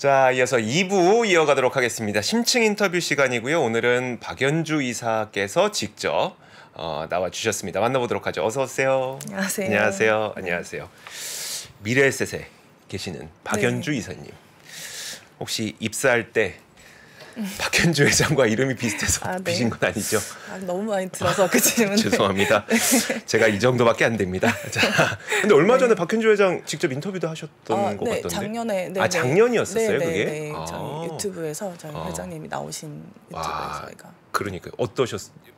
자, 이어서 2부 이어가도록 하겠습니다. 심층 인터뷰 시간이고요. 오늘은 박연주 이사께서 직접 나와주셨습니다. 만나보도록 하죠. 어서 오세요. 안녕하세요. 안녕하세요. 안녕하세요. 미래에셋에 계시는 박연주 이사님. 혹시 입사할 때 박연주 회장과 이름이 비슷해서 비신 건 아니죠? 너무 많이 들어서 그 질문. 죄송합니다. 제가 이 정도밖에 안 됩니다. 자, 근데 얼마 전에 박연주 회장 직접 인터뷰도 하셨던 것 같던데. 작년에. 작년이었었어요, 그게? 네. 저희 유튜브에서 저희 회장님이 나오신 유튜브에서 저희가. 그러니까 어떠셨어요?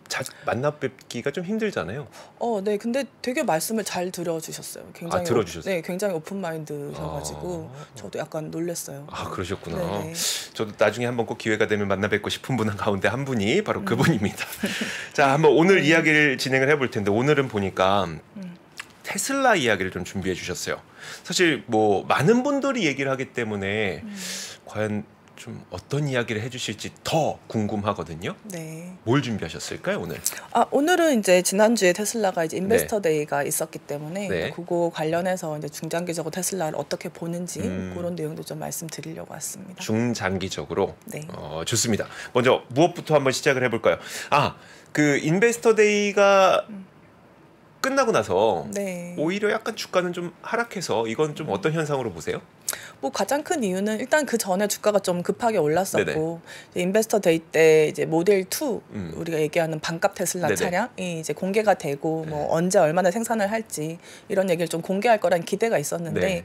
만나 뵙기가 좀 힘들잖아요. 네. 근데 되게 말씀을 잘 들어주셨어요. 굉장히 들어주셨어요? 네, 굉장히 오픈 마인드셔가지고 저도 약간 놀랐어요. 그러셨구나. 네네. 저도 나중에 한번 꼭 기회가 되면 만나 뵙고 싶은 분 가운데 한 분이 바로 그분입니다. 자, 한번 오늘 이야기를 진행을 해볼 텐데 오늘은 보니까 테슬라 이야기를 좀 준비해 주셨어요. 사실 뭐 많은 분들이 얘기를 하기 때문에 과연 좀 어떤 이야기를 해주실지 더 궁금하거든요. 네. 뭘 준비하셨을까요 오늘? 오늘은 이제 지난주에 테슬라가 이제 인베스터 데이가 있었기 때문에 그거 관련해서 이제 중장기적으로 테슬라를 어떻게 보는지 그런 내용도 좀 말씀드리려고 왔습니다. 중장기적으로. 네. 좋습니다. 먼저 무엇부터 한번 시작을 해볼까요? 그 인베스터 데이가 끝나고 나서 오히려 약간 주가는 좀 하락해서 이건 좀 어떤 현상으로 보세요? 뭐 가장 큰 이유는 일단 그 전에 주가가 좀 급하게 올랐었고 인베스터 데이 때 이제 모델 2 우리가 얘기하는 반값 테슬라 차량이 이제 공개가 되고 뭐 언제 얼마나 생산을 할지 이런 얘기를 좀 공개할 거라는 기대가 있었는데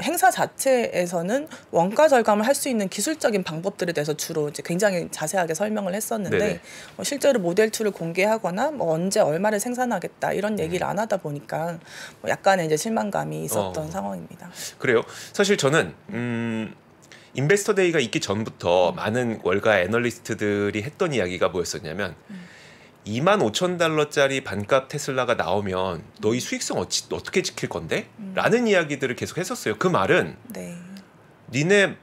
행사 자체에서는 원가 절감을 할 수 있는 기술적인 방법들에 대해서 주로 이제 굉장히 자세하게 설명을 했었는데 실제로 모델 2를 공개하거나 뭐 언제 얼마를 생산하겠다 이런 얘기를 안 하다 보니까 뭐 약간의 이제 실망감이 있었던 상황입니다. 그래요. 사실 저는 인베스터 데이가 있기 전부터 많은 월가 애널리스트들이 했던 이야기가 뭐였었냐면 25,000달러짜리 반값 테슬라가 나오면 너희 수익성 어떻게 지킬 건데? 라는 이야기들을 계속 했었어요. 그 말은 니네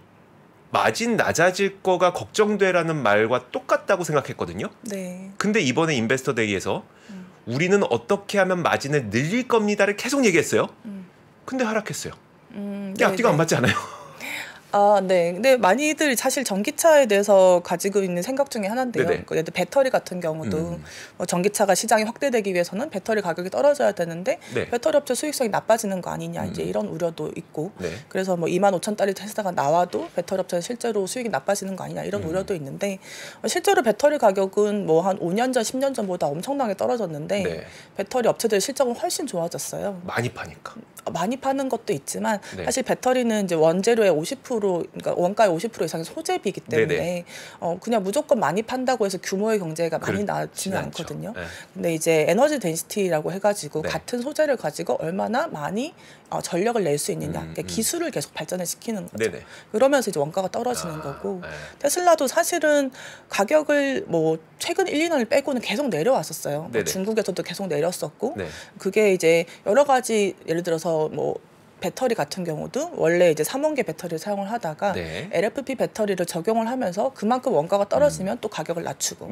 마진 낮아질 거가 걱정돼라는 말과 똑같다고 생각했거든요. 근데 이번에 인베스터 데이에서 우리는 어떻게 하면 마진을 늘릴 겁니다를 계속 얘기했어요. 근데 하락했어요. 이게 앞뒤가 안 맞지 않아요? 네. 근데 많이들 사실 전기차에 대해서 가지고 있는 생각 중에 하나인데요. 예를 들어 배터리 같은 경우도 뭐 전기차가 시장이 확대되기 위해서는 배터리 가격이 떨어져야 되는데 배터리 업체 수익성이 나빠지는 거 아니냐 이제 이런 우려도 있고 그래서 뭐 25,000달러 테슬라가 나와도 배터리 업체는 실제로 수익이 나빠지는 거 아니냐 이런 우려도 있는데 실제로 배터리 가격은 뭐 한 5년 전, 10년 전보다 엄청나게 떨어졌는데 배터리 업체들 실적은 훨씬 좋아졌어요. 많이 파니까. 많이 파는 것도 있지만 사실 배터리는 이제 원재료의 50% 그러니까 원가의 50% 이상이 소재비이기 때문에 그냥 무조건 많이 판다고 해서 규모의 경제가 많이 나지는 않거든요. 근데 이제 에너지 덴시티라고 해가지고 같은 소재를 가지고 얼마나 많이 전력을 낼 수 있느냐, 그러니까 기술을 계속 발전을 시키는 거죠. 그러면서 이제 원가가 떨어지는 거고 테슬라도 사실은 가격을 뭐 최근 1, 2년을 빼고는 계속 내려왔었어요. 중국에서도 계속 내렸었고 그게 이제 여러 가지 예를 들어서 뭐 배터리 같은 경우도 원래 이제 3원계 배터리를 사용을 하다가 LFP 배터리를 적용을 하면서 그만큼 원가가 떨어지면 또 가격을 낮추고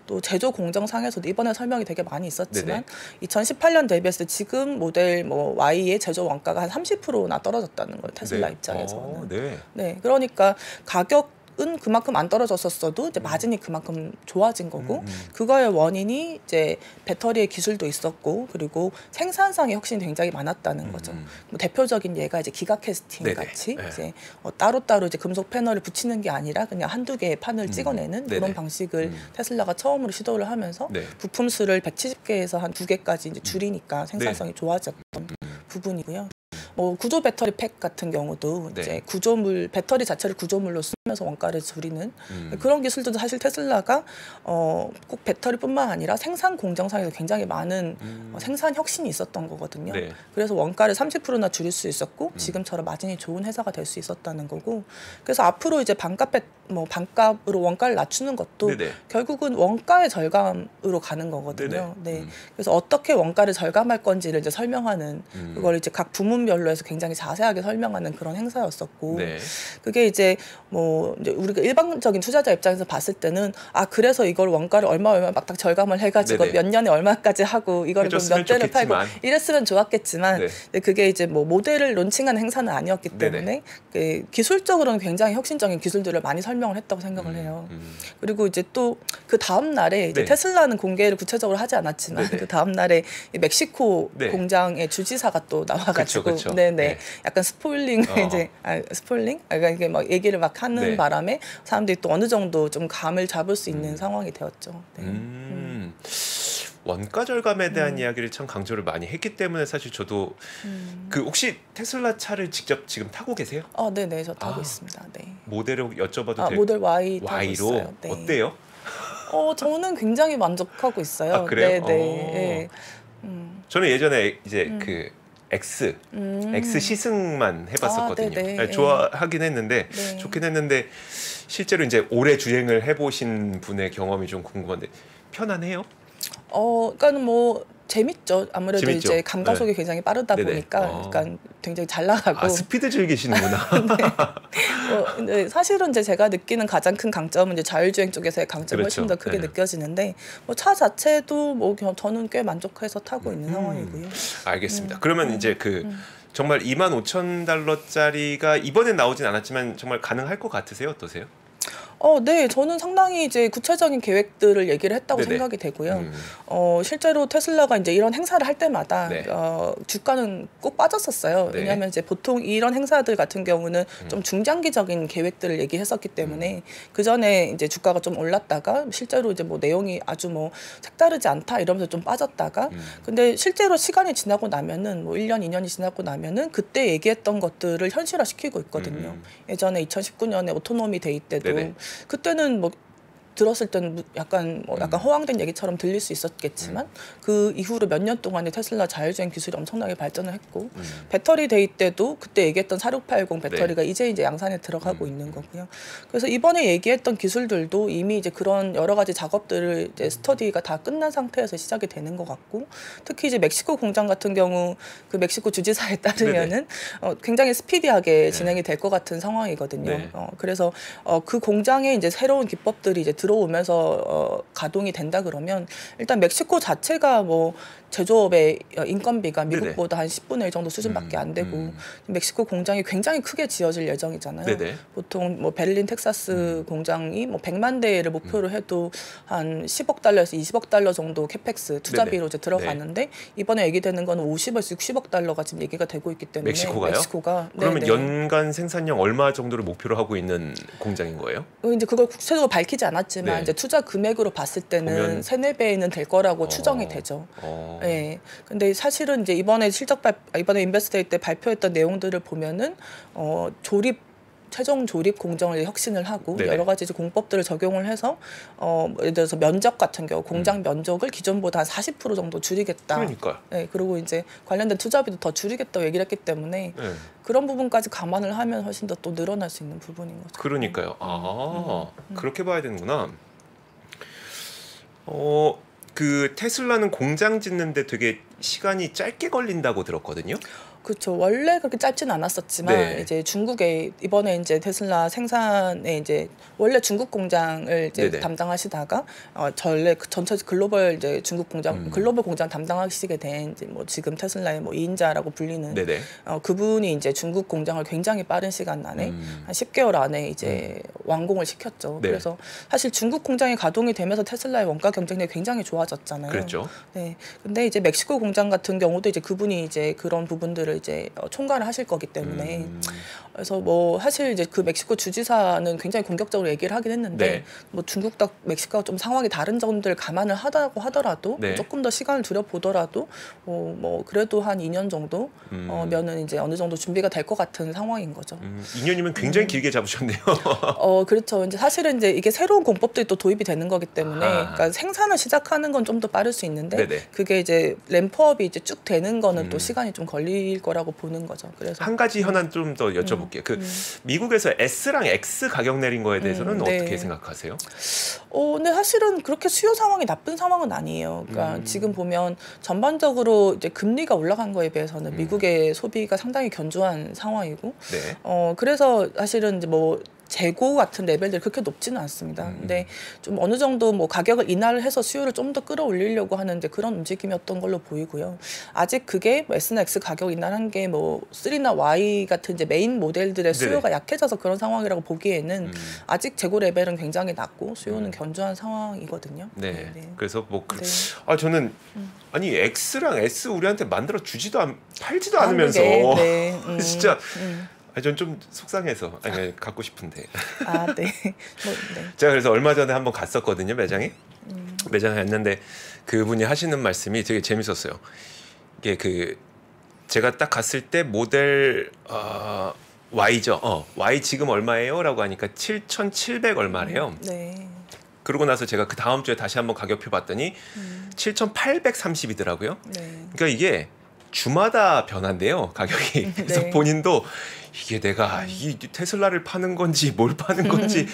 또 제조 공정상에서도 이번에 설명이 되게 많이 있었지만 2018년 대비했을 때 지금 모델 뭐 Y의 제조 원가가 한 30%나 떨어졌다는 거예요. 테슬라 입장에서는. 그러니까 가격은 그만큼 안 떨어졌었어도 이제 마진이 그만큼 좋아진 거고 그거의 원인이 이제 배터리의 기술도 있었고 그리고 생산상의 혁신이 굉장히 많았다는 거죠. 뭐 대표적인 예가 이제 기가 캐스팅 같이 이제 따로따로 이제 금속 패널을 붙이는 게 아니라 그냥 한두 개의 판을 찍어내는 그런 방식을 테슬라가 처음으로 시도를 하면서 부품 수를 170개에서 한 2개까지 이제 줄이니까 생산성이 좋아졌던 부분이고요. 뭐 구조 배터리 팩 같은 경우도 이제 구조물 배터리 자체를 구조물로 쓰면서 원가를 줄이는 그런 기술도 사실 테슬라가 꼭 배터리뿐만 아니라 생산 공정상에서 굉장히 많은 생산 혁신이 있었던 거거든요. 그래서 원가를 30%나 줄일 수 있었고 지금처럼 마진이 좋은 회사가 될 수 있었다는 거고 그래서 앞으로 이제 반값으로 원가를 낮추는 것도 결국은 원가의 절감으로 가는 거거든요. 그래서 어떻게 원가를 절감할 건지를 이제 설명하는 그걸 이제 각 부문별로 기술들로 해서 굉장히 자세하게 설명하는 그런 행사였었고 네. 그게 이제 뭐 이제 우리가 일반적인 투자자 입장에서 봤을 때는 아 그래서 이걸 원가를 얼마 막 딱 절감을 해가지고 네네. 몇 년에 얼마까지 하고 이거를 몇 대를 팔고 이랬으면 좋았겠지만 네. 근데 그게 이제 뭐 모델을 론칭하는 행사는 아니었기 때문에 그 기술적으로는 굉장히 혁신적인 기술들을 많이 설명을 했다고 생각을 해요. 그리고 이제 또 그 다음 날에 이제 네. 테슬라는 공개를 구체적으로 하지 않았지만 네네. 그 다음 날에 멕시코 네. 공장의 주지사가 또 나와가지고 그쵸. 네네 네. 약간 스포일링 이제 스포일링 그러니까 이게 막 얘기를 막 하는 네. 바람에 사람들이 또 어느 정도 좀 감을 잡을 수 있는 상황이 되었죠. 네. 원가 절감에 대한 이야기를 참 강조를 많이 했기 때문에 사실 저도 그 혹시 테슬라 차를 직접 지금 타고 계세요? 네네 저 타고 있습니다. 네. 모델을 여쭤봐도 될까요? 모델 Y 타고 Y로 있어요. 네. 어때요? 저는 굉장히 만족하고 있어요. 아 그래요? 네네. 네. 저는 예전에 이제 그 X 시승만 해봤었거든요. 좋아하긴 했는데 네. 좋긴 했는데 실제로 이제 오래 주행을 해보신 분의 경험이 좀 궁금한데 편안해요? 그러니까 뭐 재밌죠. 아무래도 재밌죠? 이제 감가속이 네. 굉장히 빠르다 네네. 보니까 그러니까 굉장히 잘 나가고. 스피드 즐기시는구나. 네. 근데 사실은 이제 제가 느끼는 가장 큰 강점은 이제 자율주행 쪽에서의 강점이 그렇죠. 훨씬 더 크게 네. 느껴지는데 뭐 차 자체도 뭐 저는 꽤 만족해서 타고 있는 상황이고요. 알겠습니다. 그러면 이제 그 정말 25,000달러짜리가 이번엔 나오진 않았지만 정말 가능할 것 같으세요? 어떠세요? 네, 저는 상당히 이제 구체적인 계획들을 얘기를 했다고 네네. 생각이 되고요. 실제로 테슬라가 이제 이런 행사를 할 때마다 네. 주가는 꼭 빠졌었어요. 네. 왜냐하면 이제 보통 이런 행사들 같은 경우는 좀 중장기적인 계획들을 얘기했었기 때문에 그 전에 이제 주가가 좀 올랐다가 실제로 이제 뭐 내용이 아주 뭐 색다르지 않다 이러면서 좀 빠졌다가 근데 실제로 시간이 지나고 나면은 뭐 1년, 2년이 지나고 나면은 그때 얘기했던 것들을 현실화시키고 있거든요. 예전에 2019년에 오토노미 데이 때도 네네. 그때는 뭐 들었을 때는 약간 허황된 얘기처럼 들릴 수 있었겠지만 그 이후로 몇 년 동안에 테슬라 자율주행 기술이 엄청나게 발전을 했고 배터리 데이 때도 그때 얘기했던 4680 배터리가 네. 이제 양산에 들어가고 있는 거고요. 그래서 이번에 얘기했던 기술들도 이미 이제 그런 여러 가지 작업들을 이제 스터디가 다 끝난 상태에서 시작이 되는 것 같고 특히 이제 멕시코 공장 같은 경우 그 멕시코 주지사에 따르면은 굉장히 스피디하게 진행이 될 것 같은 상황이거든요. 네. 그래서 그 공장에 이제 새로운 기법들이 이제 들어오면서 가동이 된다 그러면 일단 멕시코 자체가 뭐 제조업의 인건비가 미국보다 한 10분의 1 정도 수준밖에 안 되고 멕시코 공장이 굉장히 크게 지어질 예정이잖아요. 네네. 보통 뭐 베를린 텍사스 공장이 뭐 100만 대를 목표로 해도 한 10억 달러에서 20억 달러 정도 캐펙스 투자비로 이제 들어가는데 네. 이번에 얘기되는 건 50에서 60억 달러가 지금 얘기가 되고 있기 때문에 멕시코가 그러면 네네. 연간 생산량 얼마 정도를 목표로 하고 있는 공장인 거예요? 이제 그걸 구체적으로 밝히지 않았지만 네. 이제 투자 금액으로 봤을 때는 3-4배는 될 거라고 추정이 되죠. 네. 근데 사실은 이제 이번에 이번에 인베스트데이 때 발표했던 내용들을 보면은 최종 조립 공정을 혁신을 하고 네네. 여러 가지 공법들을 적용을 해서 예를 들어서 면적 같은 경우 공장 면적을 기존보다 한 40% 정도 줄이겠다. 그러니까요. 네, 그리고 이제 관련된 투자비도 더 줄이겠다고 얘기를 했기 때문에 네. 그런 부분까지 감안을 하면 훨씬 더 또 늘어날 수 있는 부분인 거죠. 그러니까요. 그렇게 봐야 되는구나. 그 테슬라는 공장 짓는데 되게 시간이 짧게 걸린다고 들었거든요. 그렇죠. 원래 그렇게 짧지는 않았었지만 네. 이제 중국에 이번에 이제 테슬라 생산에 이제 원래 중국 공장을 이제 네네. 담당하시다가 전체 글로벌 이제 중국 공장 글로벌 공장 담당하시게 된 이제 뭐 지금 테슬라의 뭐 2인자라고 불리는 그분이 이제 중국 공장을 굉장히 빠른 시간 안에 한 10개월 안에 이제 완공을 시켰죠. 네. 그래서 사실 중국 공장이 가동이 되면서 테슬라의 원가 경쟁력이 굉장히 좋아졌잖아요. 그렇죠. 네. 근데 이제 멕시코 공장 같은 경우도 이제 그분이 이제 그런 부분들을 이제 총괄을 하실 거기 때문에 그래서 뭐 사실 이제 그 멕시코 주지사는 굉장히 공격적으로 얘기를 하긴 했는데 네. 뭐 중국과 멕시코가 좀 상황이 다른 점들을 감안을 하다고 하더라도 네. 조금 더 시간을 들여보더라도 뭐 그래도 한 2년 정도 면은 이제 어느 정도 준비가 될 것 같은 상황인 거죠. 2년이면 굉장히 길게 잡으셨네요. 그렇죠. 이제 사실은 이제 이게 새로운 공법들이 또 도입이 되는 거기 때문에 그러니까 생산을 시작하는 건 좀 더 빠를 수 있는데 네네. 그게 이제 램프업이 이제 쭉 되는 거는 또 시간이 좀 걸릴 거라고 보는 거죠. 그래서 한 가지 현안 좀 더 여쭤볼게요. 미국에서 S랑 X 가격 내린 거에 대해서는 어떻게 생각하세요? 근데 사실은 그렇게 수요 상황이 나쁜 상황은 아니에요. 그러니까 지금 보면 전반적으로 이제 금리가 올라간 거에 비해서는 미국의 소비가 상당히 견조한 상황이고, 그래서 사실은 이제 뭐 재고 같은 레벨들이 그렇게 높지는 않습니다. 근데 좀 어느 정도 뭐 가격을 인하를 해서 수요를 좀 더 끌어올리려고 하는데 그런 움직임이었던 걸로 보이고요. 아직 그게 뭐 S나 X 가격 인하한 게 뭐 3나 Y 같은 이제 메인 모델들의 수요가 약해져서 그런 상황이라고 보기에는 아직 재고 레벨은 굉장히 낮고 수요는 견조한 상황이거든요. 네. 그래서 뭐 저는 아니 X랑 S 우리한테 만들어 주지도 팔지도 않으면서 진짜 전 좀 속상해서 갖고 싶은데. 제가 그래서 얼마 전에 한번 갔었거든요, 매장에. 매장에 갔는데 그분이 하시는 말씀이 되게 재밌었어요. 이게 제가 딱 갔을 때 모델 Y죠. Y 지금 얼마예요? 라고 하니까 7,700 얼마래요. 그러고 나서 제가 그 다음 주에 다시 한번 가격표 봤더니 7,830이더라고요. 그러니까 이게 주마다 변한대요, 가격이. 그래서 본인도 이게 내가 이 테슬라를 파는 건지 뭘 파는 건지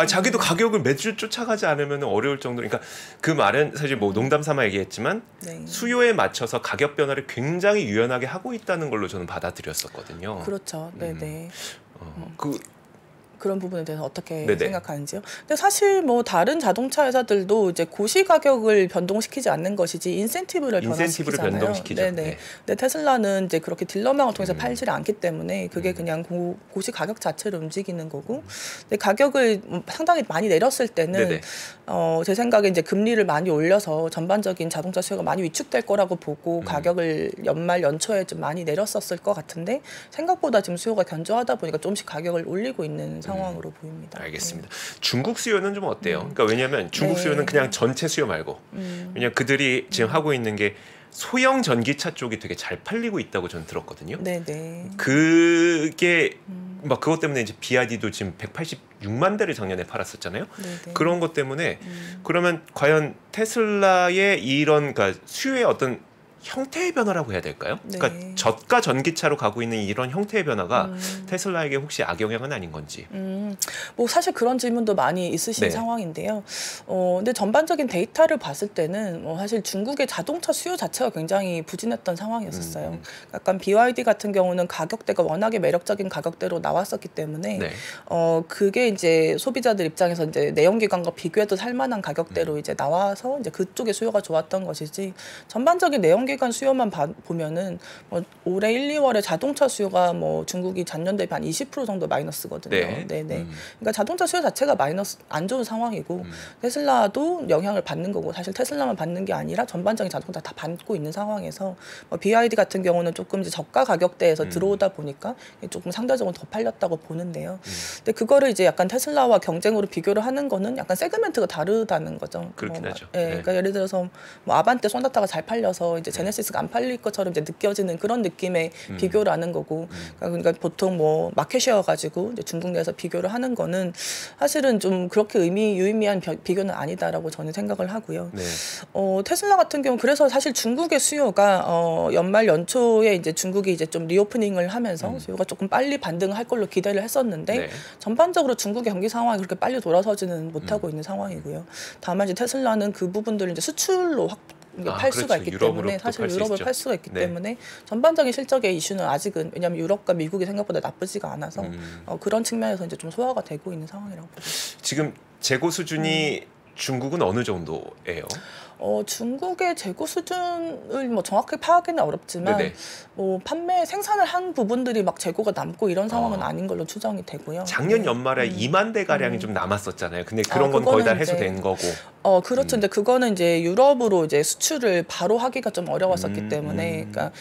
자기도 가격을 매주 쫓아가지 않으면 어려울 정도로. 그러니까 그 말은 사실 뭐 농담 삼아 얘기했지만 수요에 맞춰서 가격 변화를 굉장히 유연하게 하고 있다는 걸로 저는 받아들였었거든요. 그렇죠. 네네. 그런 부분에 대해서 어떻게 생각하는지요? 근데 사실 뭐 다른 자동차 회사들도 이제 고시 가격을 변동시키지 않는 것이지 인센티브를 변화시키잖아요. 변동시키죠. 근데 테슬라는 이제 그렇게 딜러망을 통해서 팔지를 않기 때문에 그게 그냥 고시 가격 자체를 움직이는 거고. 근데 가격을 상당히 많이 내렸을 때는 제 생각에 이제 금리를 많이 올려서 전반적인 자동차 수요가 많이 위축될 거라고 보고 가격을 연말 연초에 좀 많이 내렸었을 것 같은데 생각보다 지금 수요가 견조하다 보니까 조금씩 가격을 올리고 있는 상황으로 보입니다. 알겠습니다. 중국 수요는 좀 어때요? 그러니까 왜냐하면 중국 수요는 그냥 전체 수요 말고 왜냐면 그들이 지금 하고 있는 게 소형 전기차 쪽이 되게 잘 팔리고 있다고 저는 들었거든요. 그게 막 그것 때문에 이제 BYD도 지금 186만 대를 작년에 팔았었잖아요. 그런 것 때문에 그러면 과연 테슬라의 이런 그러니까 수요의 어떤 형태의 변화라고 해야 될까요? 그러니까 저가 전기차로 가고 있는 이런 형태의 변화가 테슬라에게 혹시 악영향은 아닌 건지. 뭐 사실 그런 질문도 많이 있으신 상황인데요. 근데 전반적인 데이터를 봤을 때는 사실 중국의 자동차 수요 자체가 굉장히 부진했던 상황이었어요. 약간 BYD 같은 경우는 가격대가 워낙에 매력적인 가격대로 나왔었기 때문에 그게 이제 소비자들 입장에서 이제 내연기관과 비교해도 살만한 가격대로 이제 나와서 이제 그쪽의 수요가 좋았던 것이지 전반적인 내연기관 수요만 보면은 올해 1, 2월에 자동차 수요가 뭐 중국이 전년 대비 한 20% 정도 마이너스거든요. 그러니까 자동차 수요 자체가 마이너스 안 좋은 상황이고 테슬라도 영향을 받는 거고 사실 테슬라만 받는 게 아니라 전반적인 자동차 다 받고 있는 상황에서 BYD 같은 경우는 조금 이제 저가 가격대에서 들어오다 보니까 조금 상대적으로 더 팔렸다고 보는데요. 근데 그거를 이제 약간 테슬라와 경쟁으로 비교를 하는 거는 약간 세그멘트가 다르다는 거죠. 그렇긴 하죠. 그러니까 예를 들어서 뭐 아반떼 소나타가 잘 팔려서 이제 제네시스가 안 팔릴 것처럼 이제 느껴지는 그런 느낌의 비교를 하는 거고, 그러니까 보통 뭐 마켓쉐어 가지고 이제 중국 내에서 비교를 하는 거는 사실은 좀 그렇게 유의미한 비교는 아니다라고 저는 생각을 하고요. 테슬라 같은 경우 그래서 사실 중국의 수요가 연말 연초에 이제 중국이 이제 좀 리오프닝을 하면서 수요가 조금 빨리 반등할 걸로 기대를 했었는데 전반적으로 중국의 경기 상황이 그렇게 빨리 돌아서지는 못하고 있는 상황이고요. 다만 이제 테슬라는 그 부분들을 이제 수출로 팔 수가 있기 때문에 사실 유럽을 팔 수가 있기 때문에 전반적인 실적의 이슈는 아직은 왜냐하면 유럽과 미국이 생각보다 나쁘지가 않아서 그런 측면에서 이제 좀 소화가 되고 있는 상황이라고 보죠. 지금 재고 수준이 중국은 어느 정도예요? 중국의 재고 수준을 뭐 정확히 파악하기는 어렵지만 뭐 판매 생산을 한 부분들이 막 재고가 남고 이런 상황은 아닌 걸로 추정이 되고요. 작년 연말에 2만 대 가량이 좀 남았었잖아요. 근데 그런 건 거의 다 해소된 거고. 그렇죠. 근데 그거는 이제 유럽으로 이제 수출을 바로 하기가 좀 어려웠었기 때문에, 그러니까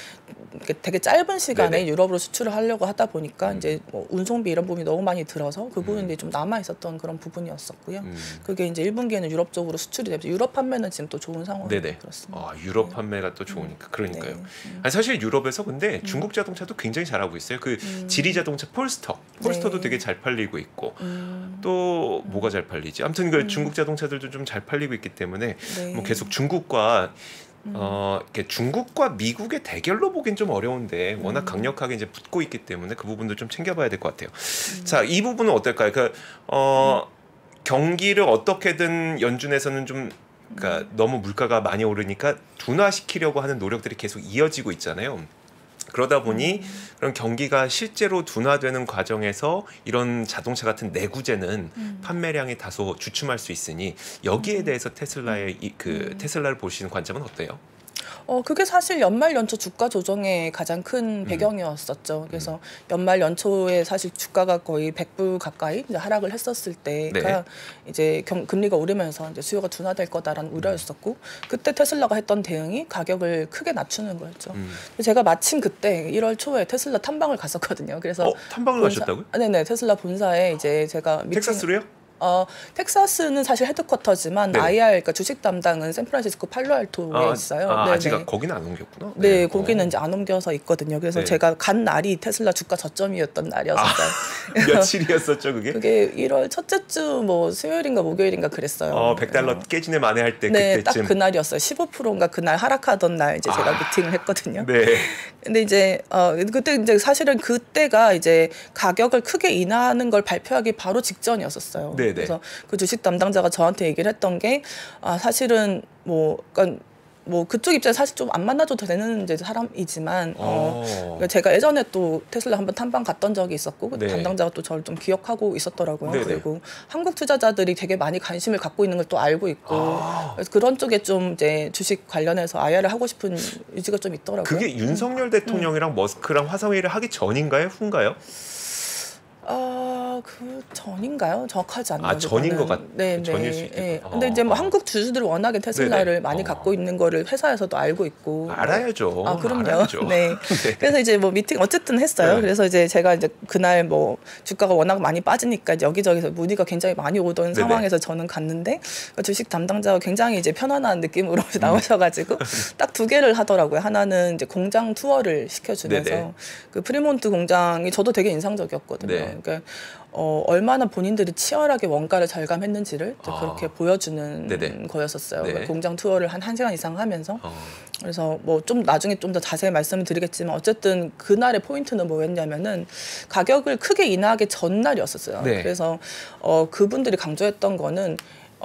되게 짧은 시간에 유럽으로 수출을 하려고 하다 보니까 이제 뭐 운송비 이런 부분이 너무 많이 들어서 그 부분이 좀 남아 있었던 그런 부분이었었고요. 그게 이제 1분기에는 유럽 쪽으로 수출이 되면서 유럽 판매는 지금 또 좋은 상황이에요. 그렇습니다. 유럽 판매가 또 좋으니까 그러니까요. 아니, 사실 유럽에서 근데 중국 자동차도 굉장히 잘하고 있어요. 그 지리 자동차 폴스터도 되게 잘 팔리고 있고 또 뭐가 잘 팔리지? 아무튼 그 중국 자동차들도 좀 잘 팔리고 있기 때문에 뭐 계속 중국과 이렇게 중국과 미국의 대결로 보긴 좀 어려운데 워낙 강력하게 이제 붙고 있기 때문에 그 부분도 좀 챙겨봐야 될 것 같아요. 자, 이 부분은 어떨까요? 경기를 어떻게든 연준에서는 좀 그러니까 너무 물가가 많이 오르니까 둔화시키려고 하는 노력들이 계속 이어지고 있잖아요. 그러다 보니 그런 경기가 실제로 둔화되는 과정에서 이런 자동차 같은 내구재는 판매량이 다소 주춤할 수 있으니 여기에 대해서 테슬라의 테슬라를 보시는 관점은 어때요? 그게 사실 연말 연초 주가 조정의 가장 큰 배경이었었죠. 그래서 연말 연초에 사실 주가가 거의 100불 가까이 이제 하락을 했었을 때가 이제 금리가 오르면서 이제 수요가 둔화될 거다라는 우려였었고, 그때 테슬라가 했던 대응이 가격을 크게 낮추는 거였죠. 제가 마침 그때 1월 초에 테슬라 탐방을 갔었거든요. 그래서 탐방을 가셨다고요? 네네, 테슬라 본사에 이제 제가 텍사스로요? 텍사스는 사실 헤드쿼터지만 IR, 그러니까 주식 담당은 샌프란시스코 팔로알토에 있어요. 아직 거기는 안 옮겼구나. 네, 거기는 이제 안 옮겨서 있거든요. 그래서 제가 간 날이 테슬라 주가 저점이었던 날이었어요. 며칠이었었죠, 그게? 그게 1월 첫째 주 뭐 수요일인가 목요일인가 그랬어요. $100 깨지네 만에 할 때 네, 그때쯤. 딱 그날이었어요. 15%인가 그날 하락하던 날 이제 제가 미팅을 했거든요. 네. 근데 이제 그때 이제 사실은 그때가 이제 가격을 크게 인하하는 걸 발표하기 바로 직전이었었어요. 네. 그래서 그 주식 담당자가 저한테 얘기를 했던 게 사실은 그러니까 그쪽 입장에 사실 좀 안 만나줘도 되는 이제 사람이지만 제가 예전에 또 테슬라 한번 탐방 갔던 적이 있었고 담당자가 또 저를 좀 기억하고 있었더라고요. 그리고 한국 투자자들이 되게 많이 관심을 갖고 있는 걸 또 알고 있고 그래서 그런 쪽에 좀 이제 주식 관련해서 IR을 하고 싶은 의지가 좀 있더라고요. 그게 윤석열 대통령이랑 머스크랑 화상회의를 하기 전인가요? 후인가요? 그 전인가요? 정확하지 않나요? 전인 것 같아요. 네, 전일 수 있겠다. 네. 근데 이제 뭐 한국 주주들이 워낙에 테슬라를 많이 갖고 있는 거를 회사에서도 알고 있고. 알아야죠. 그럼요. 알아야죠. 네. 그래서 이제 뭐 미팅 어쨌든 했어요. 그래서 이제 제가 이제 그날 뭐 주가가 워낙 많이 빠지니까 여기저기서 문의가 굉장히 많이 오던 상황에서 저는 갔는데 주식 담당자가 굉장히 이제 편안한 느낌으로 나오셔가지고 딱 2개를 하더라고요. 하나는 이제 공장 투어를 시켜주면서 그 프리몬트 공장이 저도 되게 인상적이었거든요. 그러니까 얼마나 본인들이 치열하게 원가를 절감했는지를 그렇게 보여주는 거였었어요. 그러니까 공장 투어를 한 1시간 이상 하면서 그래서 뭐 좀 나중에 좀 더 자세히 말씀을 드리겠지만 어쨌든 그날의 포인트는 뭐였냐면은 가격을 크게 인하하기 전날이었었어요. 그래서 그분들이 강조했던 거는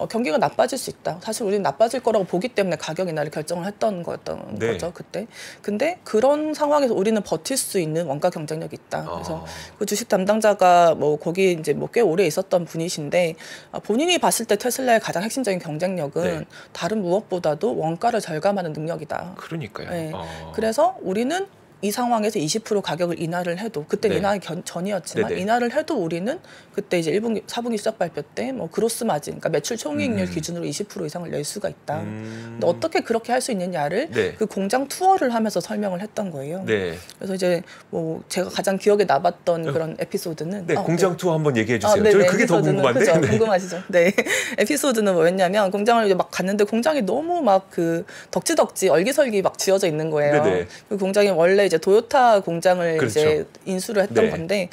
경기가 나빠질 수 있다. 사실 우리는 나빠질 거라고 보기 때문에 가격 인하를 결정을 했던 거였던 거죠, 그때. 근데 그런 상황에서 우리는 버틸 수 있는 원가 경쟁력이 있다. 그래서 그 주식 담당자가 뭐 거기 이제 뭐 꽤 오래 있었던 분이신데 본인이 봤을 때 테슬라의 가장 핵심적인 경쟁력은 다른 무엇보다도 원가를 절감하는 능력이다. 그러니까요. 그래서 우리는 이 상황에서 20% 가격을 인하를 해도 그때 인하기 전이었지만 인하를 해도 우리는 그때 이제 1분기, 4분기 시작 발표 때 뭐 그로스 마진, 그러니까 매출 총이익률 기준으로 20% 이상을 낼 수가 있다. 근데 어떻게 그렇게 할 수 있느냐를 그 공장 투어를 하면서 설명을 했던 거예요. 그래서 이제 뭐 제가 가장 기억에 남았던 그런 에피소드는 공장 투어 한번 얘기해 주세요. 저는 그게 더 궁금한데. 그죠? 궁금하시죠? 네. 에피소드는 뭐였냐면 공장을 이제 막 갔는데 공장이 너무 막 그 덕지덕지 얼기설기 막 지어져 있는 거예요. 그 공장이 원래 이제 도요타 공장을 이제 인수를 했던 건데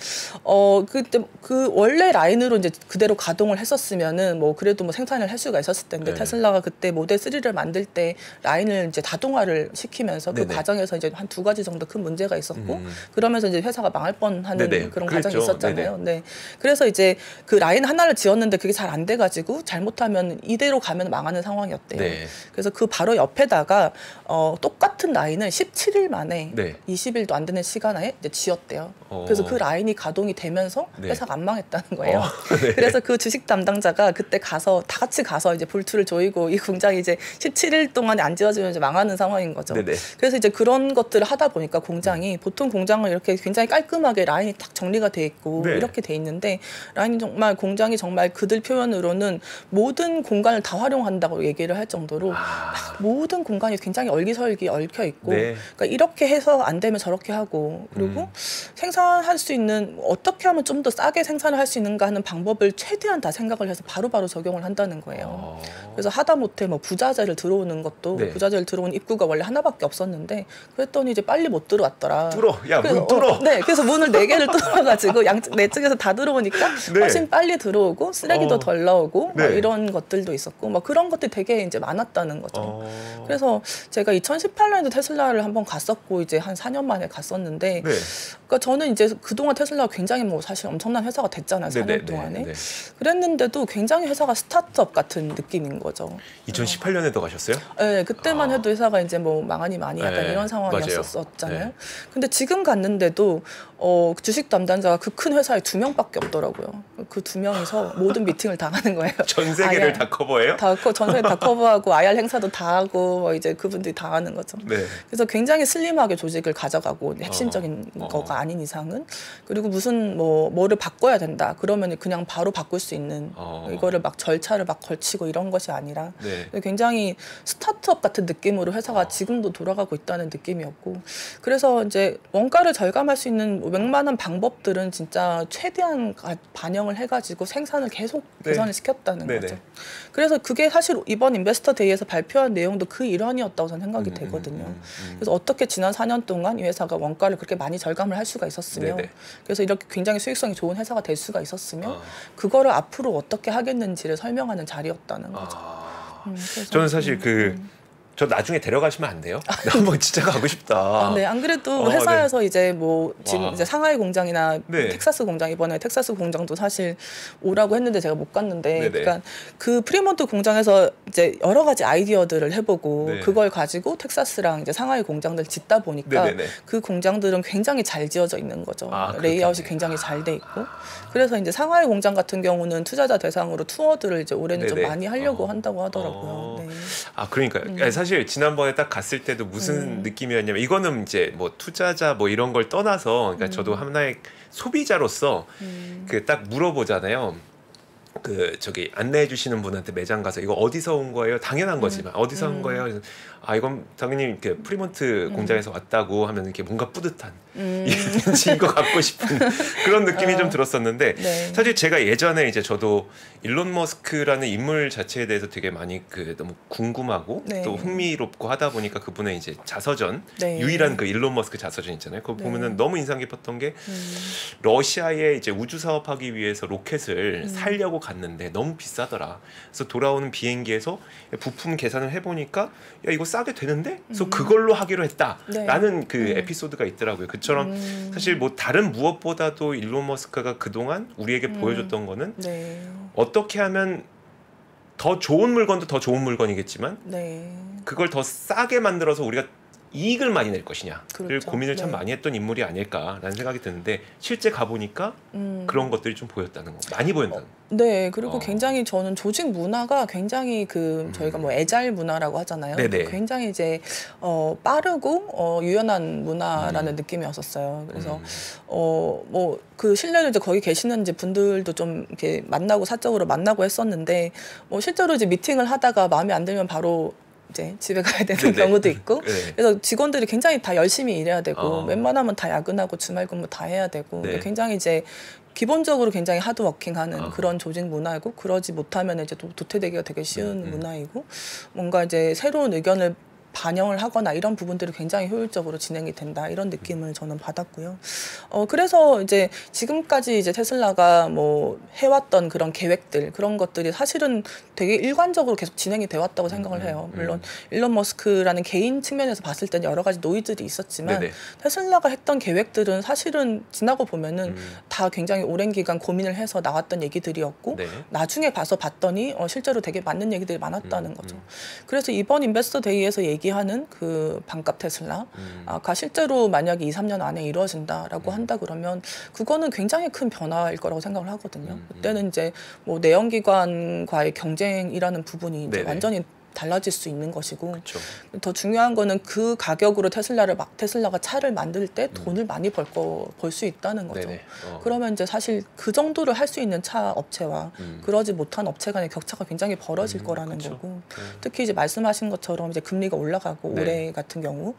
그때 그 원래 라인으로 이제 그대로 가동을 했었으면은 뭐 그래도 뭐 생산을 할 수가 있었을 텐데 테슬라가 그때 모델 3를 만들 때 라인을 이제 다동화를 시키면서 그 과정에서 이제 한 2가지 정도 큰 문제가 있었고 그러면서 이제 회사가 망할 뻔하는 그런 과정이 있었잖아요. 그래서 이제 그 라인 하나를 지었는데 그게 잘 안 돼가지고 잘못하면 이대로 가면 망하는 상황이었대요. 그래서 그 바로 옆에다가 똑같은 라인을 17일 만에 20일도 안 되는 시간에 이제 지었대요. 그래서 그 라인이 가동이 되면서 회사가 안 망했다는 거예요. 그래서 그 주식 담당자가 그때 가서 다 같이 가서 이제 볼트를 조이고 이 공장이 이제 17일 동안에 안 지어지면 이제 망하는 상황인 거죠. 그래서 이제 그런 것들을 하다 보니까 공장이 보통 공장은 이렇게 굉장히 깔끔하게 라인이 딱 정리가 돼 있고 이렇게 돼 있는데 라인이 정말 공장이 정말 그들 표현으로는 모든 공간을 다 활용한다고 얘기를 할 정도로 모든 공간이 굉장히 얼기설기 얽혀 있고 그러니까 이렇게 해서 안 되면 저렇게 하고 그리고 생산할 수 있는 어떻게 하면 좀 더 싸게 생산을 할 수 있는가 하는 방법을 최대한 다 생각을 해서 바로바로 적용을 한다는 거예요. 그래서 하다못해 뭐 부자재를 들어오는 것도 네. 부자재를 들어온 입구가 원래 하나밖에 없었는데 그랬더니 이제 빨리 못 들어왔더라. 뚫어. 야, 문 뚫어. 네, 그래서 문을 4개를 뚫어가지고 내 쪽에서 다 들어오니까 네. 훨씬 빨리 들어오고 쓰레기도 덜 나오고 네. 이런 것들도 있었고 뭐 그런 것들이 되게 이제 많았다는 거죠. 그래서 제가 2018년에도 테슬라를 한번 갔었고 이제 한 4년 만에 갔었는데 네. 그러니까 저는 이제 그동안 테슬라가 굉장히 뭐 사실 엄청난 회사가 됐잖아요. 4년 동안에. 그랬는데도 굉장히 회사가 스타트업 같은 느낌인 거죠. 2018년에도 가셨어요? 네, 그때만 해도 회사가 이제 뭐 망하니 많이 약간 이런 상황이었었잖아요. 네. 근데 지금 갔는데도 주식 담당자가 그 큰 회사에 2명밖에 없더라고요. 그 2명이서 모든 미팅을 다 하는 거예요. 전 세계를 다 커버해요? 전 세계 다 커버하고 IR 행사도 다 하고 뭐 이제 그분들이 다 하는 거죠. 네. 그래서 굉장히 슬림하게 조직을 가져가고 핵심적인 거가 아닌 이상은 그리고 무슨 뭐를 바꿔야 된다. 그러면 그냥 바로 바꿀 수 있는 이거를 막 절차를 막 걸치고 이런 것이 아니라 네. 굉장히 스타트업 같은 느낌으로 회사가 지금도 돌아가고 있다는 느낌이었고 그래서 이제 원가를 절감할 수 있는 웬만한 방법들은 진짜 최대한 반영을 해가지고 생산을 계속 개선을 시켰다는 거죠. 그래서 그게 사실 이번 인베스터 데이에서 발표한 내용도 그 일환이었다고 저는 생각이 되거든요. 그래서 어떻게 지난 4년 동안 이 회사가 원가를 그렇게 많이 절감을 할 수가 있었으며 그래서 이렇게 굉장히 수익성이 좋은 회사가 될 수가 있었으며 그거를 앞으로 어떻게 하겠는지를 설명하는 자리였다는 거죠. 저는 사실 저 나중에 데려가시면 안 돼요? 나 한번 진짜 가고 싶다. 네, 안 그래도 회사에서 이제 뭐 지금 이제 상하이 공장이나 텍사스 공장 이번에 텍사스 공장도 사실 오라고 했는데 제가 못 갔는데, 그러니까 그 프리몬트 공장에서 이제 여러 가지 아이디어들을 해보고 그걸 가지고 텍사스랑 이제 상하이 공장들 짓다 보니까 그 공장들은 굉장히 잘 지어져 있는 거죠. 레이아웃이 굉장히 잘 돼 있고. 그래서 이제 상하이 공장 같은 경우는 투자자 대상으로 투어들을 이제 올해는 좀 많이 하려고 한다고 하더라고요. 그러니까 사실 지난번에 딱 갔을 때도 무슨 느낌이었냐면 이거는 이제 뭐 투자자 뭐 이런 걸 떠나서 그러니까 저도 하나의 소비자로서 그 딱 물어보잖아요. 저기 안내해 주시는 분한테 매장 가서 이거 어디서 온 거예요? 당연한 거지만 어디서 온 거예요? 이건 당연히 이렇게 프리몬트 공장에서 왔다고 하면 이렇게 뭔가 뿌듯한 이거 갖고 싶은 그런 느낌이 좀 들었었는데 사실 제가 예전에 이제 저도 일론 머스크라는 인물 자체에 대해서 되게 많이 너무 궁금하고 또 흥미롭고 하다 보니까 그분의 이제 자서전 유일한 그 일론 머스크 자서전 있잖아요. 그거 보면은 너무 인상 깊었던 게 러시아에 이제 우주 사업하기 위해서 로켓을 살려고 갔는데 너무 비싸더라. 그래서 돌아오는 비행기에서 부품 계산을 해보니까 야 이거 싸게 되는데? 그래서 그걸로 하기로 했다라는 그 에피소드가 있더라고요. 그처럼 사실 뭐 다른 무엇보다도 일론 머스크가 그동안 우리에게 보여줬던 거는 어떻게 하면 더 좋은 물건도 더 좋은 물건이겠지만 그걸 더 싸게 만들어서 우리가 이익을 많이 낼 것이냐를 고민을 참 많이 했던 인물이 아닐까라는 생각이 드는데 실제 가보니까 그런 것들이 좀 보였다는 거, 많이 보였다는 거. 네, 그리고 굉장히 저는 조직 문화가 굉장히 저희가 뭐 애자일 문화라고 하잖아요. 굉장히 이제 빠르고 유연한 문화라는 느낌이었었어요. 그래서 뭐 그 실내로 이제 거기 계시는 이제 분들도 좀 이렇게 사적으로 만나고 했었는데 뭐 실제로 이제 미팅을 하다가 마음에 안 들면 바로 이제 집에 가야 되는 경우도 있고 그래서 직원들이 굉장히 다 열심히 일해야 되고 웬만하면 다 야근하고 주말 근무 다 해야 되고 굉장히 이제 기본적으로 굉장히 하드워킹하는 그런 조직 문화이고 그러지 못하면 이제 도태되기가 되게 쉬운 문화이고 뭔가 이제 새로운 의견을 반영을 하거나 이런 부분들이 굉장히 효율적으로 진행이 된다 이런 느낌을 저는 받았고요. 그래서 이제 지금까지 이제 테슬라가 뭐 해왔던 그런 계획들 그런 것들이 사실은 되게 일관적으로 계속 진행이 돼 왔다고 생각을 해요. 물론 일론 머스크라는 개인 측면에서 봤을 때는 여러 가지 노이들이 있었지만 테슬라가 했던 계획들은 사실은 지나고 보면은 다 굉장히 오랜 기간 고민을 해서 나왔던 얘기들이었고 나중에 봤더니 실제로 되게 맞는 얘기들이 많았다는 거죠. 그래서 이번 인베스터 데이에서 얘기하는 그 반값 테슬라가 실제로 만약에 2-3년 안에 이루어진다라고 한다 그러면 그거는 굉장히 큰 변화일 거라고 생각을 하거든요. 그때는 이제 뭐 내연기관과의 경쟁이라는 부분이 이제 완전히 달라질 수 있는 것이고 그쵸. 더 중요한 거는 그 가격으로 테슬라가 차를 만들 때 돈을 많이 벌 수 있다는 거죠. 그러면 이제 사실 그 정도를 할 수 있는 차 업체와 그러지 못한 업체 간의 격차가 굉장히 벌어질 거라는 그쵸. 거고 특히 이제 말씀하신 것처럼 이제 금리가 올라가고 올해 같은 경우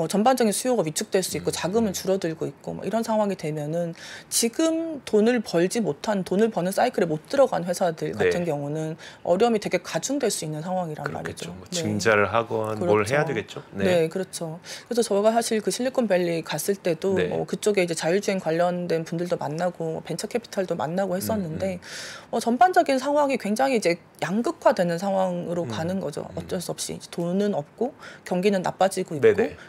전반적인 수요가 위축될 수 있고 자금은 줄어들고 있고 뭐 이런 상황이 되면은 지금 돈을 버는 사이클에 못 들어간 회사들 같은 경우는 어려움이 되게 가중될 수 있는 상황이란 말이죠. 뭐 증자를 하건 그렇죠. 뭘 해야 되겠죠. 네, 그렇죠. 그래서 저희가 사실 그 실리콘밸리 갔을 때도 그쪽에 이제 자율주행 관련된 분들도 만나고 벤처 캐피탈도 만나고 했었는데 전반적인 상황이 굉장히 이제 양극화되는 상황으로 가는 거죠. 어쩔 수 없이 돈은 없고 경기는 나빠지고 있고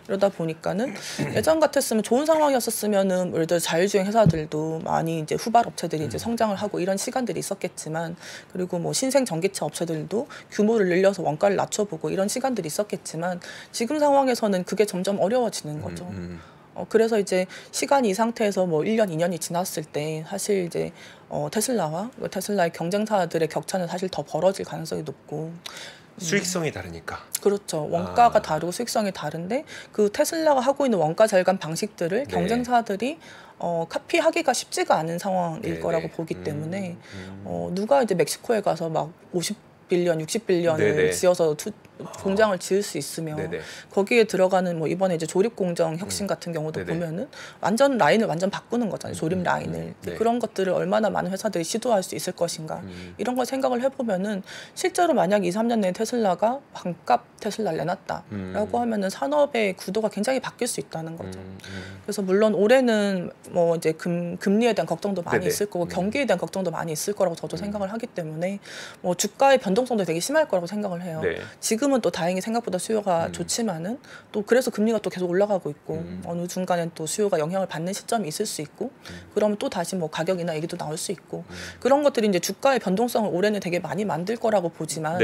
이러다 보니까는 예전 같았으면 좋은 상황이었었으면은 예를 들어 자율주행 회사들도 많이 이제 후발 업체들이 이제 성장을 하고 이런 시간들이 있었겠지만 그리고 뭐 신생 전기차 업체들도 규모를 늘려서 원가를 낮춰보고 이런 시간들이 있었겠지만 지금 상황에서는 그게 점점 어려워지는 거죠. 그래서 이제 시간이 이 상태에서 뭐 1년, 2년이 지났을 때 사실 이제 테슬라와 테슬라의 경쟁사들의 격차는 사실 더 벌어질 가능성이 높고 수익성이 다르니까. 그렇죠. 원가가 다르고 수익성이 다른데 그 테슬라가 하고 있는 원가 절감 방식들을 경쟁사들이 카피하기가 쉽지가 않은 상황일 거라고 보기 때문에 누가 이제 멕시코에 가서 막 50빌리언, 60빌리언을 지어서 공장을 지을 수 있으며 거기에 들어가는 뭐 이번에 이제 조립 공정 혁신 같은 경우도 보면은 라인을 완전 바꾸는 거잖아요. 조립 라인을. 그런 것들을 얼마나 많은 회사들이 시도할 수 있을 것인가. 이런 걸 생각을 해보면은 실제로 만약 2, 3년 내에 테슬라가 반값 테슬라를 내놨다라고 하면은 산업의 구도가 굉장히 바뀔 수 있다는 거죠. 그래서 물론 올해는 뭐 이제 금리에 대한 걱정도 많이 있을 거고 경기에 대한 걱정도 많이 있을 거라고 저도 생각을 하기 때문에 뭐 주가의 변동성도 되게 심할 거라고 생각을 해요. 지금은 또 다행히 생각보다 수요가 좋지만은 또 그래서 금리가 또 계속 올라가고 있고 어느 중간엔 또 수요가 영향을 받는 시점이 있을 수 있고 그러면 또 다시 뭐 가격이나 얘기도 나올 수 있고 그런 것들이 이제 주가의 변동성을 올해는 되게 많이 만들 거라고 보지만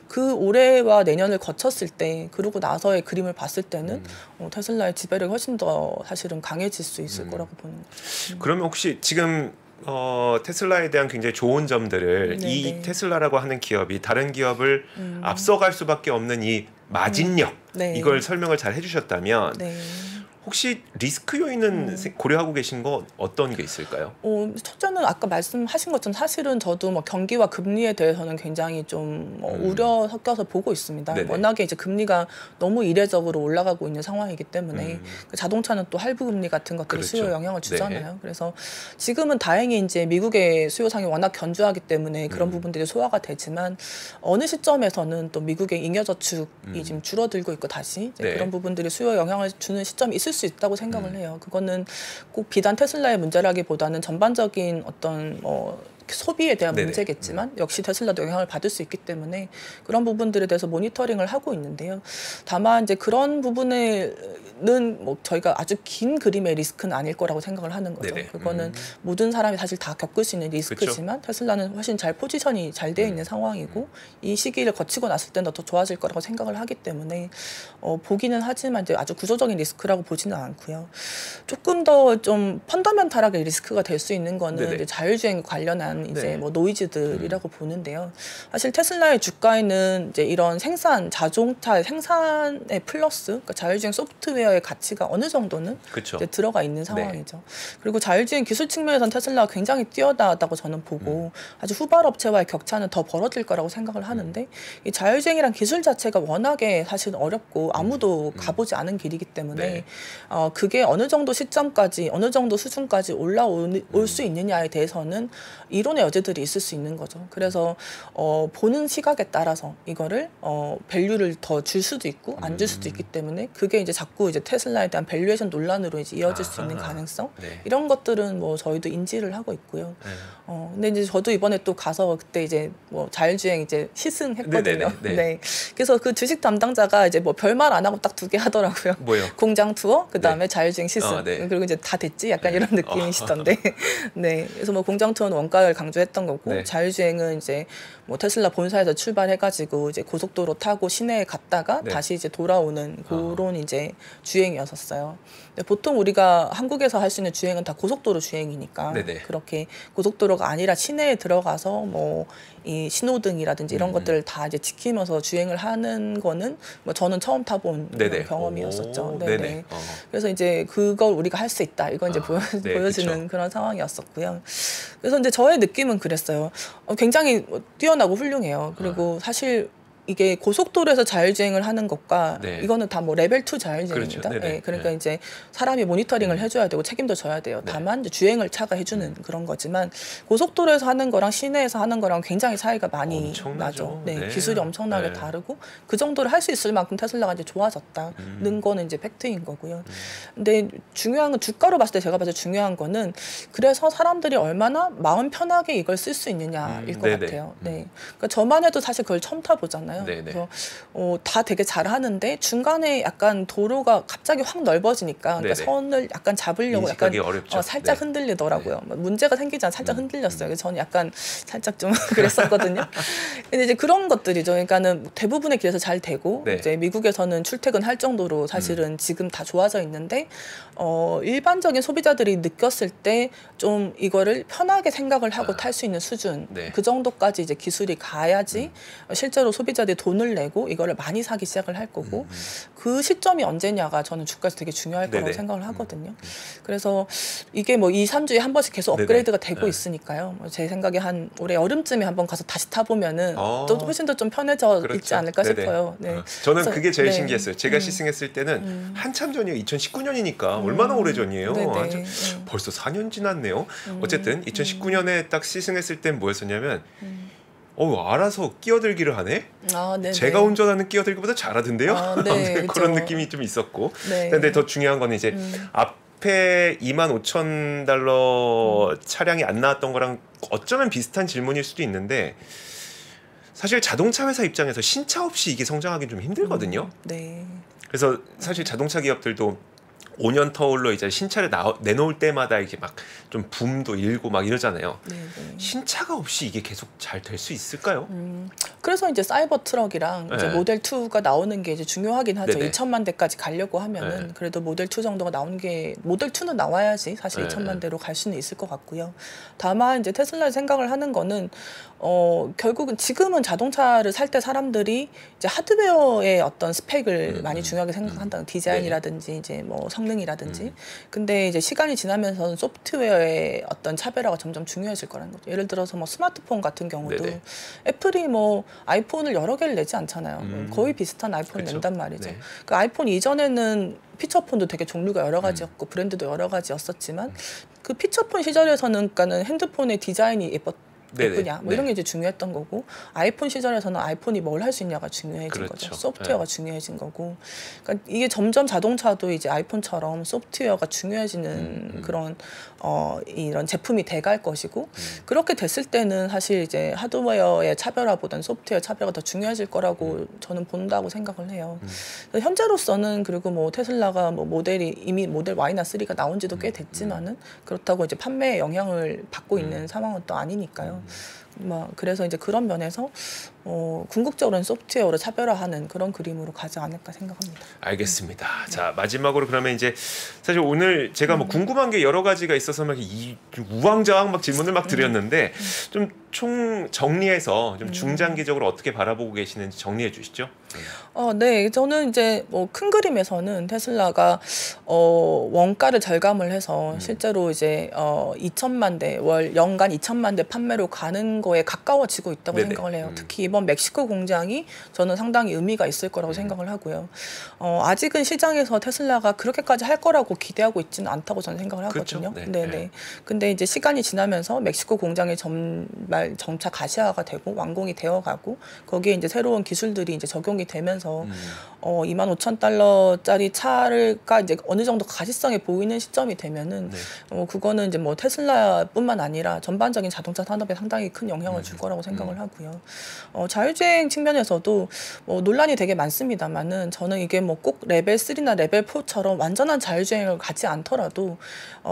그 올해와 내년을 거쳤을 때 그러고 나서의 그림을 봤을 때는 테슬라의 지배력이 훨씬 더 사실은 강해질 수 있을 거라고 보는 거죠. 그러면 혹시 지금 테슬라에 대한 굉장히 좋은 점들을 이 테슬라라고 하는 기업이 다른 기업을 앞서갈 수밖에 없는 이 마진력 이걸 설명을 잘 해주셨다면 혹시 리스크 요인은 고려하고 계신 거 어떤 게 있을까요? 첫째는 아까 말씀하신 것처럼 사실은 저도 뭐 경기와 금리에 대해서는 굉장히 좀 우려 섞여서 보고 있습니다. 워낙에 이제 금리가 너무 이례적으로 올라가고 있는 상황이기 때문에 자동차는 또 할부 금리 같은 것들이 수요에 영향을 주잖아요. 그래서 지금은 다행히 이제 미국의 수요상이 워낙 견조하기 때문에 그런 부분들이 소화가 되지만 어느 시점에서는 또 미국의 잉여저축이 지금 줄어들고 있고 다시 이제 그런 부분들이 수요에 영향을 주는 시점이 있을 수 있다고 생각을 해요. 그거는 꼭 비단 테슬라의 문제라기보다는 전반적인 어떤 소비에 대한 문제겠지만 역시 테슬라도 영향을 받을 수 있기 때문에 그런 부분들에 대해서 모니터링을 하고 있는데요. 다만 이제 그런 부분에는 뭐 저희가 아주 긴 그림의 리스크는 아닐 거라고 생각을 하는 거죠. 그거는 모든 사람이 사실 다 겪을 수 있는 리스크지만 테슬라는 훨씬 잘 포지션이 잘 되어 있는 상황이고 이 시기를 거치고 났을 때는 더 좋아질 거라고 생각을 하기 때문에 보기는 하지만 이제 아주 구조적인 리스크라고 보지는 않고요. 조금 더 좀 펀더멘탈하게 리스크가 될 수 있는 거는 이제 자율주행 관련한 이제 뭐 노이즈들이라고 보는데요. 사실 테슬라의 주가에는 이제 이런 자동차 생산의 플러스, 그러니까 자율주행 소프트웨어의 가치가 어느 정도는 이제 들어가 있는 상황이죠. 그리고 자율주행 기술 측면에서는 테슬라가 굉장히 뛰어나다고 저는 보고 아주 후발 업체와의 격차는 더 벌어질 거라고 생각을 하는데 이 자율주행이란 기술 자체가 워낙에 사실 어렵고 아무도 가보지 않은 길이기 때문에 그게 어느 정도 시점까지 어느 정도 수준까지 올라올 수 있느냐에 대해서는 이론의 여지들이 있을 수 있는 거죠. 그래서 보는 시각에 따라서 이거를 밸류를 더 줄 수도 있고 안 줄 수도 있기 때문에 그게 이제 자꾸 이제 테슬라에 대한 밸류에이션 논란으로 이제 이어질 수 있는 가능성 이런 것들은 뭐 저희도 인지를 하고 있고요. 근데 이제 저도 이번에 또 가서 그때 이제 뭐 자율주행 이제 시승했거든요. 그래서 그 주식 담당자가 이제 뭐 별말 안 하고 딱 2개 하더라고요. 뭐요? 공장 투어, 그 다음에 자율주행 시승. 그리고 이제 다 됐지? 약간 이런 느낌이시던데. 그래서 뭐 공장 투어는 원가 늘 강조했던 거고 네. 자율주행은 이제 뭐 테슬라 본사에서 출발해가지고 이제 고속도로 타고 시내에 갔다가 네. 다시 이제 돌아오는 그런 이제 주행이었었어요. 근데 보통 우리가 한국에서 할 수 있는 주행은 다 고속도로 주행이니까 네네. 그렇게 고속도로가 아니라 시내에 들어가서 뭐 이 신호등이라든지 이런 것들을 다 이제 지키면서 주행을 하는 거는 뭐 저는 처음 타본 경험이었었죠. 네네. 그래서 이제 그걸 우리가 할 수 있다. 이건 이제 네, 보여지는 그쵸. 그런 상황이었었고요. 그래서 이제 저의 느낌은 그랬어요. 굉장히 뛰어나고 훌륭해요. 그리고 사실 이게 고속도로에서 자율주행을 하는 것과 네. 이거는 다 뭐 레벨 2 자율주행입니다. 그렇죠. 네, 그러니까 이제 사람이 모니터링을 해줘야 되고 책임도 져야 돼요. 네. 다만 이제 주행을 차가 해주는 그런 거지만 고속도로에서 하는 거랑 시내에서 하는 거랑 굉장히 차이가 많이 나죠. 네, 기술이 엄청나게 다르고 그 정도를 할 수 있을 만큼 테슬라가 이제 좋아졌다는 거는 이제 팩트인 거고요. 근데 중요한 건 주가로 봤을 때 제가 봤을 때 중요한 거는 그래서 사람들이 얼마나 마음 편하게 이걸 쓸 수 있느냐일 것 같아요. 네, 그러니까 저만 해도 사실 그걸 처음 타보잖아요. 그래서 다 되게 잘하는데 중간에 약간 도로가 갑자기 확 넓어지니까 그러니까 선을 약간 잡으려고 약간 살짝 흔들리더라고요. 문제가 생기지 살짝 흔들렸어요. 그래서 저는 약간 살짝 좀 그랬었거든요. 근데 이제 그런 것들이죠. 그러니까는 대부분의 길에서 잘 되고 이제 미국에서는 출퇴근할 정도로 사실은 지금 다 좋아져 있는데 일반적인 소비자들이 느꼈을 때 좀 이거를 편하게 생각을 하고 탈 수 있는 수준 그 정도까지 이제 기술이 가야지 실제로 소비자들이 돈을 내고 이거를 많이 사기 시작을 할 거고 그 시점이 언제냐가 저는 주가에서 되게 중요할 거라고 생각을 하거든요. 그래서 이게 뭐 2, 3주에 한 번씩 계속 업그레이드가 되고 있으니까요. 제 생각에 한 올해 여름쯤에 한번 가서 다시 타보면은 또 훨씬 더 좀 편해져 있지 않을까 싶어요. 네. 저는 그게 제일 신기했어요. 제가 시승했을 때는 한참 전이에요. 2019년이니까 얼마나 오래 전이에요. 벌써 4년 지났네요. 어쨌든 2019년에 딱 시승했을 땐 뭐였었냐면 알아서 끼어들기를 하네? 제가 운전하는 끼어들기보다 잘하던데요? 네, 그런 느낌이 좀 있었고. 근데 더 중요한 건 이제 앞에 25,000달러 차량이 안 나왔던 거랑 어쩌면 비슷한 질문일 수도 있는데 사실 자동차 회사 입장에서 신차 없이 이게 성장하기는 좀 힘들거든요. 그래서 사실 자동차 기업들도 5년 터울로 이제 신차를 내놓을 때마다 이게 막 좀 붐도 일고 막 이러잖아요. 신차가 없이 이게 계속 잘 될 수 있을까요? 그래서 이제 사이버 트럭이랑 이제 모델 2가 나오는 게 이제 중요하긴 하죠. 2천만 대까지 가려고 하면은 그래도 모델 2 정도가 나오는 게 모델 2는 나와야지 사실 2천만 대로 갈 수는 있을 것 같고요. 다만 이제 테슬라의 생각을 하는 거는 결국은 지금은 자동차를 살 때 사람들이 이제 하드웨어의 어떤 스펙을 많이 중요하게 생각한다. 디자인이라든지 이제 뭐 성능이라든지. 근데 이제 시간이 지나면서는 소프트웨어의 어떤 차별화가 점점 중요해질 거라는 거죠. 예를 들어서 뭐 스마트폰 같은 경우도 애플이 뭐 아이폰을 여러 개를 내지 않잖아요. 거의 비슷한 아이폰을 낸단 말이죠. 그 아이폰 이전에는 피처폰도 되게 종류가 여러 가지였고 브랜드도 여러 가지였었지만 그 피처폰 시절에서는 그러니까는 핸드폰의 디자인이 예쁘냐 뭐 이런 게 이제 중요했던 거고 아이폰 시절에서는 아이폰이 뭘 할 수 있냐가 중요해진 거죠. 소프트웨어가 중요해진 거고. 그러니까 이게 점점 자동차도 이제 아이폰처럼 소프트웨어가 중요해지는 그런 이런 제품이 돼갈 것이고 그렇게 됐을 때는 사실 이제 하드웨어의 차별화보다는 소프트웨어 차별화가 더 중요해질 거라고 저는 본다고 생각을 해요. 현재로서는 그리고 뭐 테슬라가 뭐 모델이 이미 모델 Y나 3가 나온 지도 꽤 됐지만은 그렇다고 이제 판매에 영향을 받고 있는 상황은 또 아니니까요. 그래서 이제 그런 면에서 궁극적으로는 소프트웨어로 차별화하는 그런 그림으로 가지 않을까 생각합니다. 알겠습니다. 자, 마지막으로 그러면 이제 사실 오늘 제가 뭐 궁금한 게 여러 가지가 있어서 막 우왕좌왕 막 질문을 막 드렸는데 좀 총 정리해서 좀 중장기적으로 어떻게 바라보고 계시는지 정리해 주시죠. 네, 저는 이제 뭐 큰 그림에서는 테슬라가 원가를 절감을 해서 실제로 이제 2천만 대 월 연간 2천만 대 판매로 가는 거에 가까워지고 있다고 생각을 해요. 특히 이번 멕시코 공장이 저는 상당히 의미가 있을 거라고 생각을 하고요. 아직은 시장에서 테슬라가 그렇게까지 할 거라고 기대하고 있지는 않다고 저는 생각을 하거든요. 네네. 근데 이제 시간이 지나면서 멕시코 공장이 정말 점차 가시화가 되고 완공이 되어가고 거기에 이제 새로운 기술들이 이제 적용이 되면서 25,000달러짜리 차가 이제 어느 정도 가시성이 보이는 시점이 되면은 그거는 이제 뭐 테슬라뿐만 아니라 전반적인 자동차 산업에 상당히 큰 큰 영향을 줄 거라고 생각을 하고요. 자율주행 측면에서도 뭐 논란이 되게 많습니다만은 저는 이게 뭐 꼭 레벨 3나 레벨 4처럼 완전한 자율주행을 가지 않더라도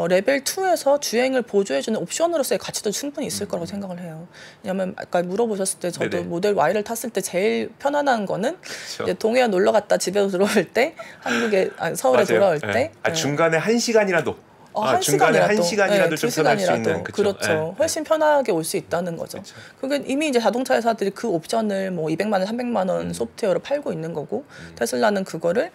레벨 2에서 주행을 보조해주는 옵션으로서의 가치도 충분히 있을 거라고 생각을 해요. 왜냐하면 아까 물어보셨을 때 저도 네네. 모델 Y를 탔을 때 제일 편안한 거는 이제 동해안 놀러 갔다 집에 들어올 때 한국에 서울에 맞아요. 돌아올 때 중간에 1시간이라도 중간에 1시간이라도 좀 편할 수 있는 그렇죠. 훨씬 편하게 올 수 있다는 거죠. 그게 이미 이제 자동차 회사들이 그 옵션을 뭐 200만 원, 300만 원 소프트웨어로 팔고 있는 거고 테슬라는 그거를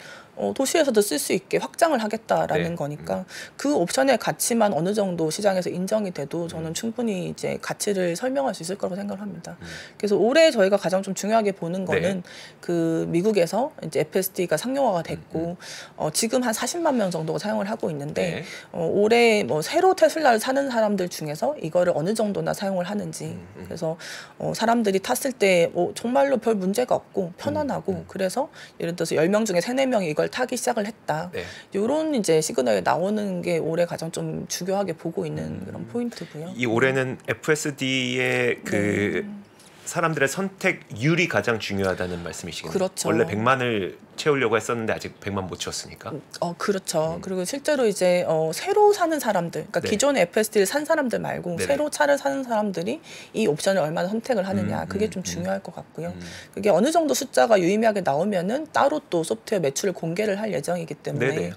도시에서도 쓸 수 있게 확장을 하겠다라는 거니까 그 옵션의 가치만 어느 정도 시장에서 인정이 돼도 저는 충분히 이제 가치를 설명할 수 있을 거라고 생각을 합니다. 그래서 올해 저희가 가장 좀 중요하게 보는 거는 그 미국에서 이제 FSD가 상용화가 됐고 지금 한 40만 명 정도가 사용을 하고 있는데 올해 뭐 새로 테슬라를 사는 사람들 중에서 이거를 어느 정도나 사용을 하는지 그래서 사람들이 탔을 때 정말로 별 문제가 없고 편안하고 그래서 예를 들어서 10명 중에 3, 4명이 이걸 타기 시작을 했다. 이런 이제 시그널이 나오는 게 올해 가장 좀 중요하게 보고 있는 그런 포인트고요. 이 올해는 FSD의 그 사람들의 선택률이 가장 중요하다는 말씀이시겠네요. 그렇죠. 원래 100만을 채우려고 했었는데 아직 100만 못 채웠으니까. 그렇죠. 그리고 실제로 이제 새로 사는 사람들, 그러니까 기존의 FSD를 산 사람들 말고 새로 차를 사는 사람들이 이 옵션을 얼마나 선택을 하느냐, 그게 좀 중요할 것 같고요. 그게 어느 정도 숫자가 유의미하게 나오면은 따로 또 소프트웨어 매출을 공개를 할 예정이기 때문에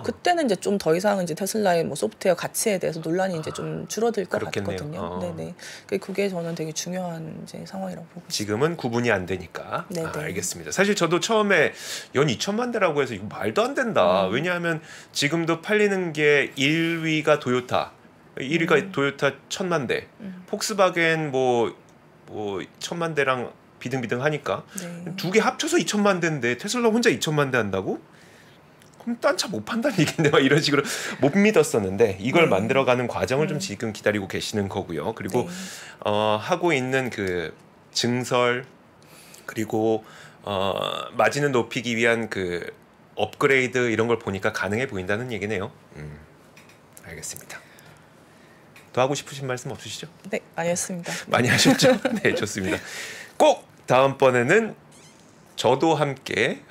그때는 이제 좀 더 이상 이제 테슬라의 뭐 소프트웨어 가치에 대해서 논란이 이제 좀 줄어들 것 같거든요. 네네. 그게 저는 되게 중요한 이제 상황이라고 보고 있습니다. 지금은 구분이 안 되니까. 알겠습니다. 사실 저도 처음에 연 2천만 대라고 해서 이거 말도 안 된다. 왜냐하면 지금도 팔리는 게 1위가 도요타, 1위가 도요타 1000만 대, 폭스바겐 뭐 1000만 대랑 비등비등 하니까 두 개 합쳐서 2천만 대인데 테슬라 혼자 2천만 대 한다고? 그럼 딴 차 못 판다는 얘기인데 막 이런 식으로 못 믿었었는데 이걸 만들어가는 과정을 좀 지금 기다리고 계시는 거고요. 그리고 하고 있는 그 증설 그리고 마진을 높이기 위한 그 업그레이드 이런 걸 보니까 가능해 보인다는 얘기네요. 알겠습니다. 더 하고 싶으신 말씀 없으시죠? 네, 많이 했습니다. 많이 하셨죠? 네, 좋습니다. 꼭 다음번에는 저도 함께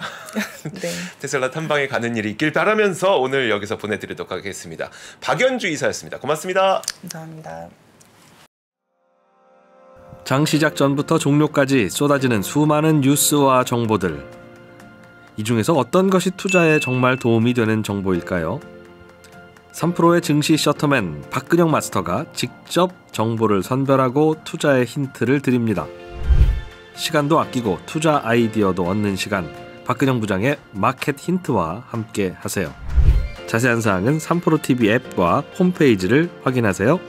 테슬라 탐방에 가는 일이 있길 바라면서 오늘 여기서 보내드리도록 하겠습니다. 박연주 이사였습니다. 고맙습니다. 감사합니다. 장 시작 전부터 종료까지 쏟아지는 수많은 뉴스와 정보들. 이 중에서 어떤 것이 투자에 정말 도움이 되는 정보일까요? 3프로의 증시 셔터맨 박근영 마스터가 직접 정보를 선별하고 투자의 힌트를 드립니다. 시간도 아끼고 투자 아이디어도 얻는 시간, 박근영 부장의 마켓 힌트와 함께 하세요. 자세한 사항은 3프로TV 앱과 홈페이지를 확인하세요.